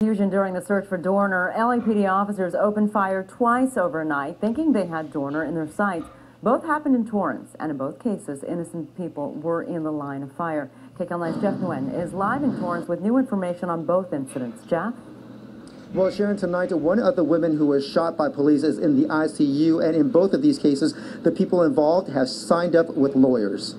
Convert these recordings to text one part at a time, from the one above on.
Confusion during the search for Dorner. LAPD officers opened fire twice overnight, thinking they had Dorner in their sights. Both happened in Torrance, and in both cases, innocent people were in the line of fire. KCAL's Jeff Nguyen is live in Torrance with new information on both incidents. Jeff? Well, Sharon, tonight, one of the women who was shot by police is in the ICU, and in both of these cases, the people involved have signed up with lawyers.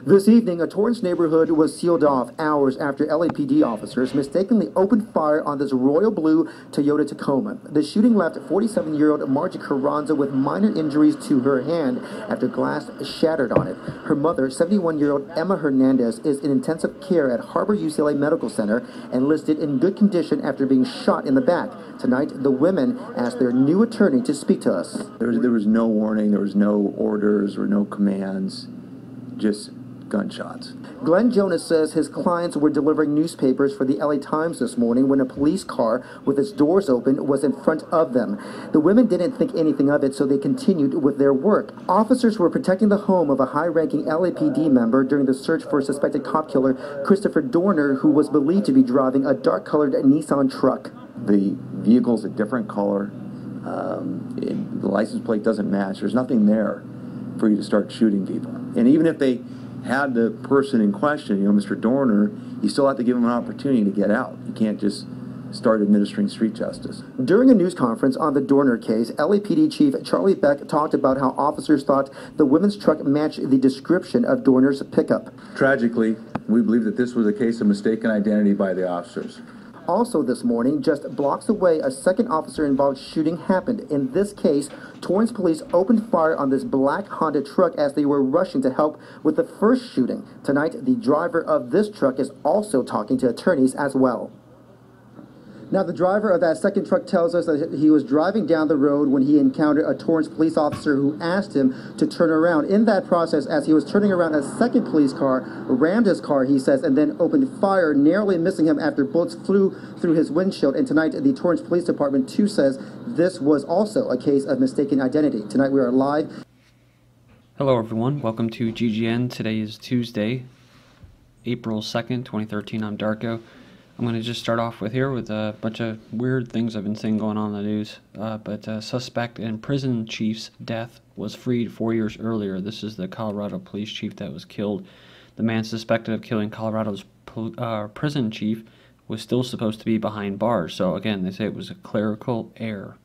This evening, a Torrance neighborhood was sealed off hours after LAPD officers mistakenly opened fire on this royal blue Toyota Tacoma. The shooting left 47-year-old Margie Carranza with minor injuries to her hand after glass shattered on it. Her mother, 71-year-old Emma Hernandez, is in intensive care at Harbor UCLA Medical Center and listed in good condition after being shot in the back. Tonight, the women asked their new attorney to speak to us. There was no warning, there was no orders or no commands, just gunshots. Glenn Jonas says his clients were delivering newspapers for the LA Times this morning when a police car with its doors open was in front of them. The women didn't think anything of it, so they continued with their work. Officers were protecting the home of a high-ranking LAPD member during the search for suspected cop killer Christopher Dorner, who was believed to be driving a dark-colored Nissan truck. The vehicle's a different color. The license plate doesn't match. There's nothing there for you to start shooting people. And even if they had the person in question, Mr. Dorner, you still have to give him an opportunity to get out. You can't just start administering street justice. During a news conference on the Dorner case, LAPD Chief Charlie Beck talked about how officers thought the women's truck matched the description of Dorner's pickup. Tragically, we believe that this was a case of mistaken identity by the officers. Also this morning, just blocks away, a second officer-involved shooting happened. In this case, Torrance police opened fire on this black Honda truck as they were rushing to help with the first shooting. Tonight, the driver of this truck is also talking to attorneys as well. Now, the driver of that second truck tells us that he was driving down the road when he encountered a Torrance police officer who asked him to turn around. In that process, as he was turning around, a second police car rammed his car, he says, and then opened fire, narrowly missing him after bullets flew through his windshield. And tonight, the Torrance Police Department, too, says this was also a case of mistaken identity. Tonight, we are live. Hello, everyone. Welcome to GGN. Today is Tuesday, April 2nd, 2013. I'm Darko. I'm going to just start off with a bunch of weird things I've been seeing going on in the news. But a suspect in prison chief's death was freed 4 years earlier. This is the Colorado police chief that was killed. The man suspected of killing Colorado's prison chief was still supposed to be behind bars. So again, they say it was a clerical error.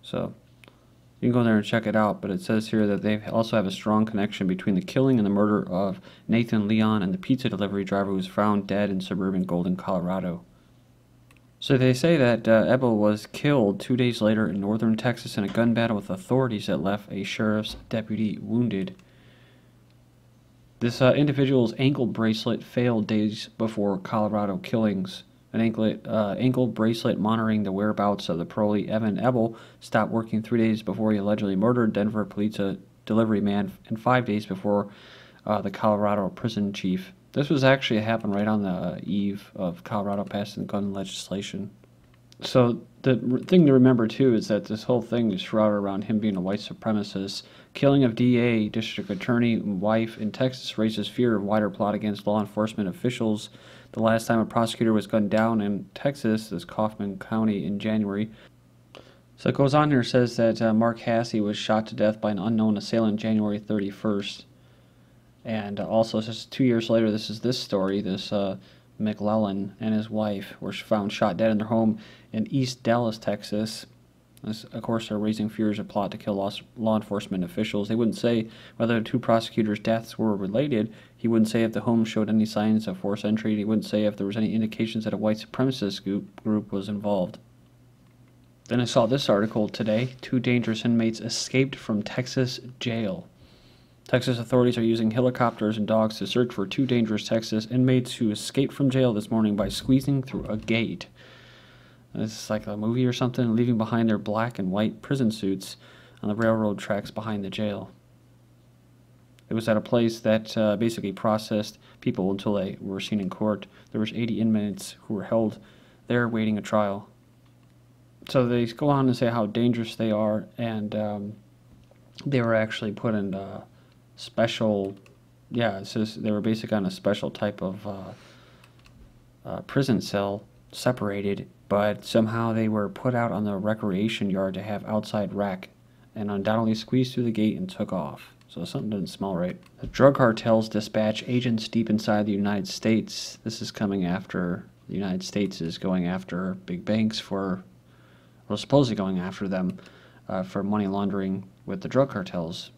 So you can go there and check it out, but it says here that they also have a strong connection between the killing and the murder of Nathan Leon and the pizza delivery driver who was found dead in suburban Golden, Colorado. So they say that Ebel was killed 2 days later in northern Texas in a gun battle with authorities that left a sheriff's deputy wounded. This individual's ankle bracelet failed days before Colorado killings. An ankle bracelet monitoring the whereabouts of the parolee Evan Ebel stopped working 3 days before he allegedly murdered Denver pizza delivery man and 5 days before the Colorado prison chief. This was actually happened right on the eve of Colorado passing gun legislation. So the thing to remember too is that this whole thing is shrouded around him being a white supremacist. Killing of DA, district attorney, and wife in Texas raises fear of wider plot against law enforcement officials. The last time a prosecutor was gunned down in Texas is Kaufman County in January. So it goes on here, says that Mark Hassey was shot to death by an unknown assailant January 31st. And also, just 2 years later, this is this story, this McLellan and his wife were found shot dead in their home in East Dallas, Texas. This, of course, are raising fears of plot to kill law enforcement officials. They wouldn't say whether the two prosecutors' deaths were related. He wouldn't say if the home showed any signs of forced entry. He wouldn't say if there was any indications that a white supremacist group was involved. Then I saw this article today. 2 dangerous inmates escaped from Texas jail. Texas authorities are using helicopters and dogs to search for 2 dangerous Texas inmates who escaped from jail this morning by squeezing through a gate. This is like a movie or something, leaving behind their black and white prison suits on the railroad tracks behind the jail. It was at a place that basically processed people until they were seen in court. There was 80 inmates who were held there waiting a trial. So they go on to say how dangerous they are, and they were actually put in special, it says they were basically on a special type of prison cell separated, but somehow they were put out on the recreation yard to have outside rec, and undoubtedly squeezed through the gate and took off. So something doesn't smell right. The drug cartels dispatch agents deep inside the United States. This is coming after the United States is going after big banks for, well, supposedly going after them for money laundering with the drug cartels,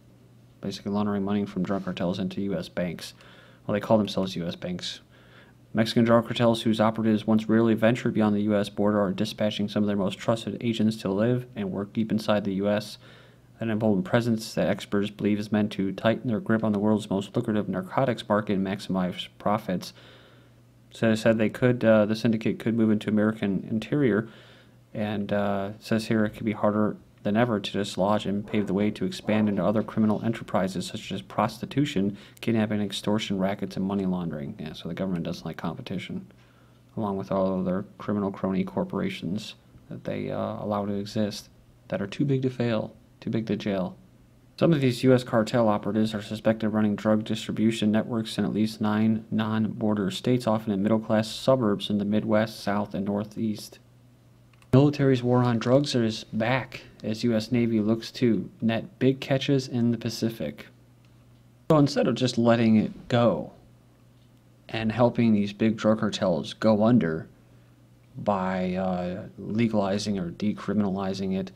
basically laundering money from drug cartels into U.S. banks. Well, they call themselves U.S. banks. Mexican drug cartels, whose operatives once rarely ventured beyond the U.S. border, are dispatching some of their most trusted agents to live and work deep inside the U.S., an emboldened presence that experts believe is meant to tighten their grip on the world's most lucrative narcotics market and maximize profits. So it said they could, the syndicate could move into American interior, and says here it could be harder than ever to dislodge and pave the way to expand into other criminal enterprises such as prostitution, kidnapping, extortion, rackets, and money laundering. Yeah, so the government doesn't like competition, along with all other criminal crony corporations that they allow to exist that are too big to fail, too big to jail. Some of these U.S. cartel operatives are suspected of running drug distribution networks in at least 9 non-border states, often in middle-class suburbs in the Midwest, South, and Northeast. Military's war on drugs is back as U.S. Navy looks to net big catches in the Pacific. So instead of just letting it go and helping these big drug cartels go under by legalizing or decriminalizing it,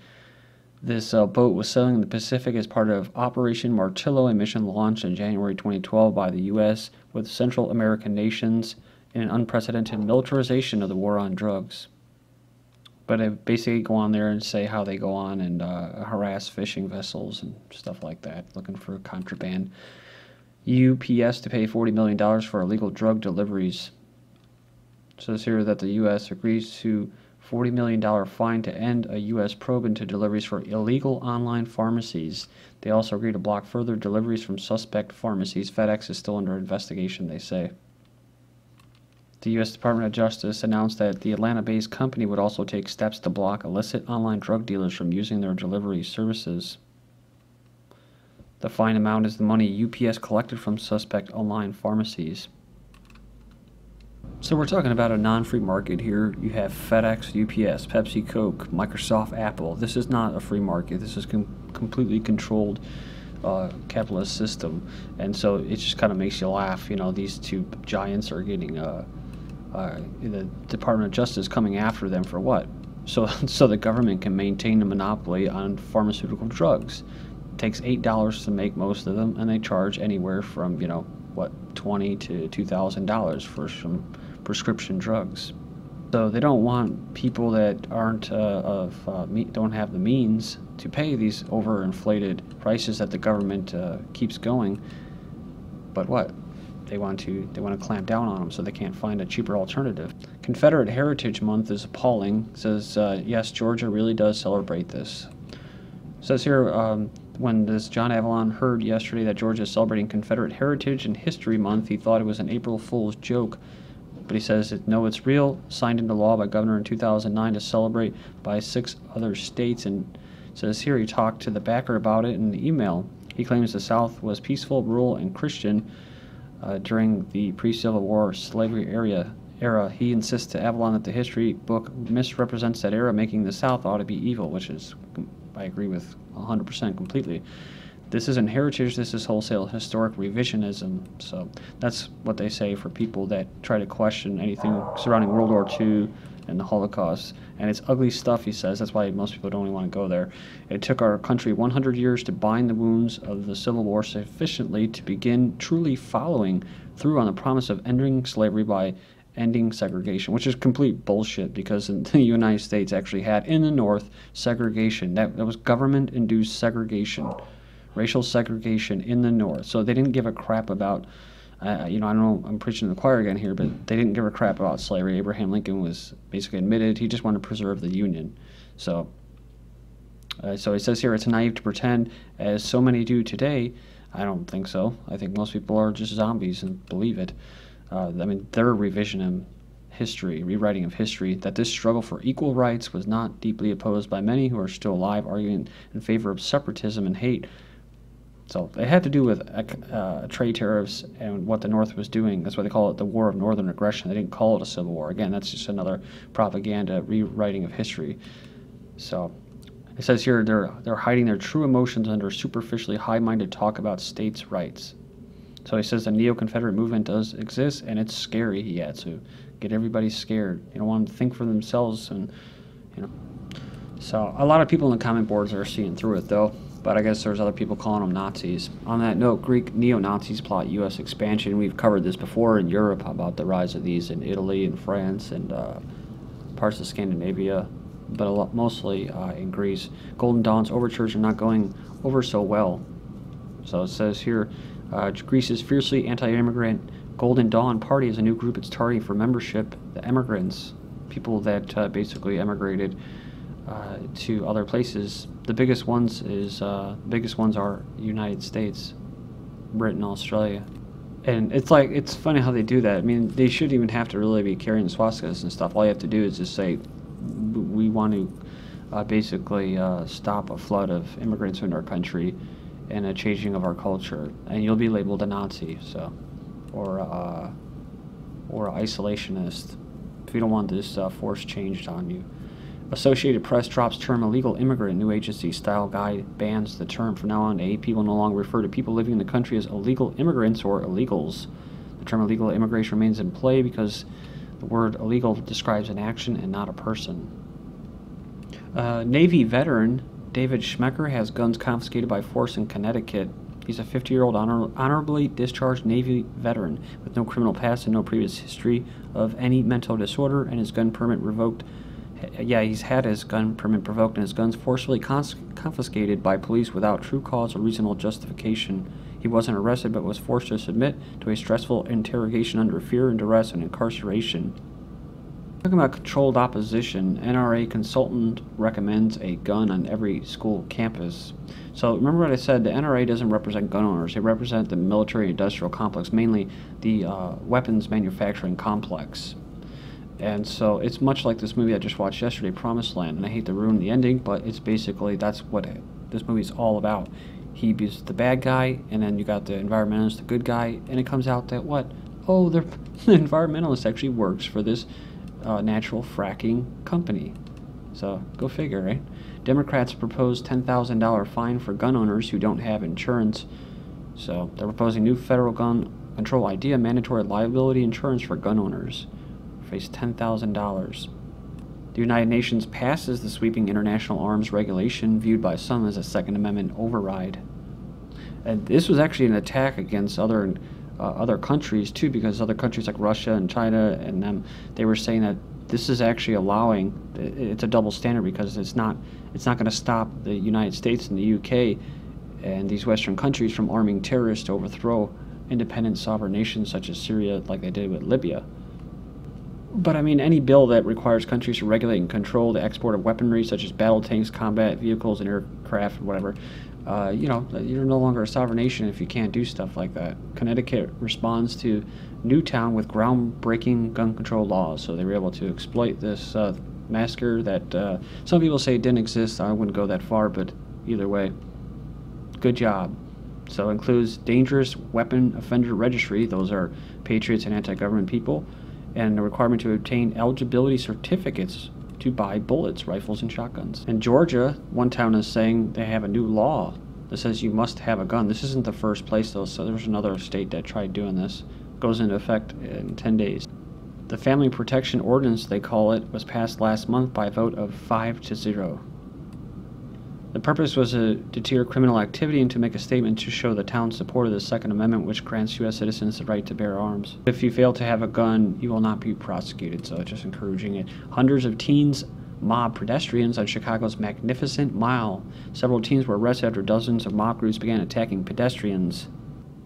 this boat was sailing in the Pacific as part of Operation Martillo, a mission launched in January 2012 by the U.S. with Central American nations in an unprecedented militarization of the war on drugs. But they basically go on there and say how they go on and harass fishing vessels and stuff like that, looking for contraband. UPS to pay $40 million for illegal drug deliveries. It says here that the U.S. agrees to $40 million fine to end a U.S. probe into deliveries for illegal online pharmacies. They also agree to block further deliveries from suspect pharmacies. FedEx is still under investigation, they say. The U.S. Department of Justice announced that the Atlanta-based company would also take steps to block illicit online drug dealers from using their delivery services. The fine amount is the money UPS collected from suspect online pharmacies. So we're talking about a non-free market here. You have FedEx, UPS, Pepsi, Coke, Microsoft, Apple. This is not a free market. This is completely controlled capitalist system. And so it just kind of makes you laugh. You know, these two giants are getting the Department of Justice coming after them for what? So the government can maintain a monopoly on pharmaceutical drugs. It takes $8 to make most of them, and they charge anywhere from, you know, what, $20 to $2,000 for some prescription drugs. So they don't want people that aren't don't have the means to pay these overinflated prices that the government keeps going. But what? They want to clamp down on them so they can't find a cheaper alternative. Confederate Heritage Month is appalling. It says yes, Georgia really does celebrate this. It says here when this John Avalon heard yesterday that Georgia is celebrating Confederate Heritage and History Month, he thought it was an April Fool's joke. But he says, no, it's real, signed into law by Governor in 2009 to celebrate by 6 other states. And says here he talked to the backer about it in the email. He claims the South was peaceful, rural, and Christian during the pre-Civil War slavery era. He insists to Avalon that the history book misrepresents that era, making the South ought to be evil, which is, I agree with 100% completely. This isn't heritage, this is wholesale historic revisionism. So that's what they say for people that try to question anything surrounding World War II and the Holocaust. And it's ugly stuff, he says. That's why most people don't even want to go there. It took our country 100 years to bind the wounds of the Civil War sufficiently to begin truly following through on the promise of ending slavery by ending segregation, which is complete bullshit, because the United States actually had in the North segregation. That was government-induced segregation. Racial segregation in the North. So they didn't give a crap about, you know, I don't know, I'm preaching to the choir again here, but they didn't give a crap about slavery. Abraham Lincoln was basically admitted. He just wanted to preserve the Union. So it says here, it's naive to pretend, as so many do today. I don't think so. I think most people are just zombies and believe it. I mean, their rewriting of history, that this struggle for equal rights was not deeply opposed by many who are still alive, arguing in favor of separatism and hate. So it had to do with trade tariffs and what the North was doing. That's why they call it the War of Northern Aggression. They didn't call it a civil war. Again, that's just another propaganda rewriting of history. So it says here they're hiding their true emotions under superficially high-minded talk about states' rights. So he says the neo-Confederate movement does exist, and it's scary, he adds, to get everybody scared. You don't want them to think for themselves, and, you know. So a lot of people in the comment boards are seeing through it, though, but I guess there's other people calling them Nazis. On that note, Greek neo-Nazis plot U.S. expansion. We've covered this before in Europe about the rise of these in Italy and France and parts of Scandinavia, but mostly in Greece. Golden Dawn's overtures are not going over so well. So it says here, Greece's fiercely anti-immigrant Golden Dawn Party is a new group it's targeting for membership. The immigrants, people that basically emigrated to other places. The biggest ones are United States, Britain, Australia. And it's funny how they do that. I mean, they shouldn't even have to really be carrying swastikas and stuff. All you have to do is just say, we want to basically stop a flood of immigrants in our country and a changing of our culture, and you'll be labeled a Nazi, so, or an isolationist if you don't want this force changed on you. Associated Press drops term illegal immigrant. New agency style guide bans the term. From now on, AP will no longer refer to people living in the country as illegal immigrants or illegals. The term illegal immigration remains in play because the word illegal describes an action and not a person. Navy veteran David Schmecker has guns confiscated by force in Connecticut. He's a 50-year-old honorably discharged Navy veteran with no criminal past and no previous history of any mental disorder, and his gun permit revoked. Yeah, he's had his gun permit revoked and his guns forcibly confiscated by police without true cause or reasonable justification. He wasn't arrested but was forced to submit to a stressful interrogation under fear and duress and incarceration. Talking about controlled opposition, NRA consultant recommends a gun on every school campus. So remember what I said, the NRA doesn't represent gun owners, they represent the military-industrial complex, mainly the weapons manufacturing complex. And so it's much like this movie I just watched yesterday, Promised Land, and I hate to ruin the ending, but it's basically, that's what this movie's all about. He is the bad guy, and then you got the environmentalist, the good guy, and it comes out that what? Oh, the environmentalist actually works for this natural fracking company. So go figure, right? Democrats proposed $10,000 fine for gun owners who don't have insurance. So they're proposing new federal gun control idea, mandatory liability insurance for gun owners. Face $10,000. The United Nations passes the sweeping international arms regulation viewed by some as a Second Amendment override. And this was actually an attack against other countries too, because other countries like Russia and China and them, they were saying that this is actually allowing, it's a double standard because it's not going to stop the United States and the UK and these Western countries from arming terrorists to overthrow independent sovereign nations such as Syria, like they did with Libya. But I mean, any bill that requires countries to regulate and control the export of weaponry such as battle tanks, combat vehicles, and aircraft, whatever, you know, you're no longer a sovereign nation if you can't do stuff like that. Connecticut responds to Newtown with groundbreaking gun control laws, so they were able to exploit this massacre that some people say didn't exist. I wouldn't go that far, but either way, good job. So it includes dangerous weapon offender registry, those are patriots and anti-government people, and the requirement to obtain eligibility certificates to buy bullets, rifles, and shotguns. In Georgia, one town is saying they have a new law that says you must have a gun. This isn't the first place though, so there's another state that tried doing this. It goes into effect in 10 days. The Family Protection Ordinance, they call it, was passed last month by a vote of 5-0. The purpose was to deter criminal activity and to make a statement to show the town's support of the Second Amendment, which grants U.S. citizens the right to bear arms. If you fail to have a gun, you will not be prosecuted, so it's just encouraging it. Hundreds of teens mob pedestrians on Chicago's Magnificent Mile. Several teens were arrested after dozens of mob groups began attacking pedestrians.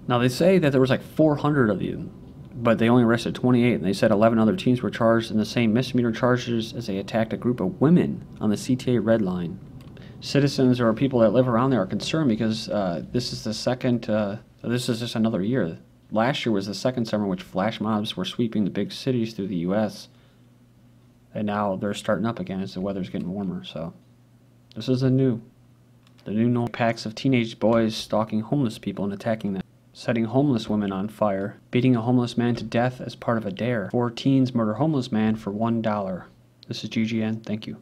Now, they say that there was like 400 of you, but they only arrested 28, and they said 11 other teens were charged in the same misdemeanor charges as they attacked a group of women on the CTA Red Line. Citizens or people that live around there are concerned because this is the second, this is just another year. Last year was the second summer in which flash mobs were sweeping the big cities through the U.S. And now they're starting up again as the weather's getting warmer, so this is a new. The new normal: packs of teenage boys stalking homeless people and attacking them. Setting homeless women on fire. Beating a homeless man to death as part of a dare. 4 teens murder homeless man for $1. This is GGN. Thank you.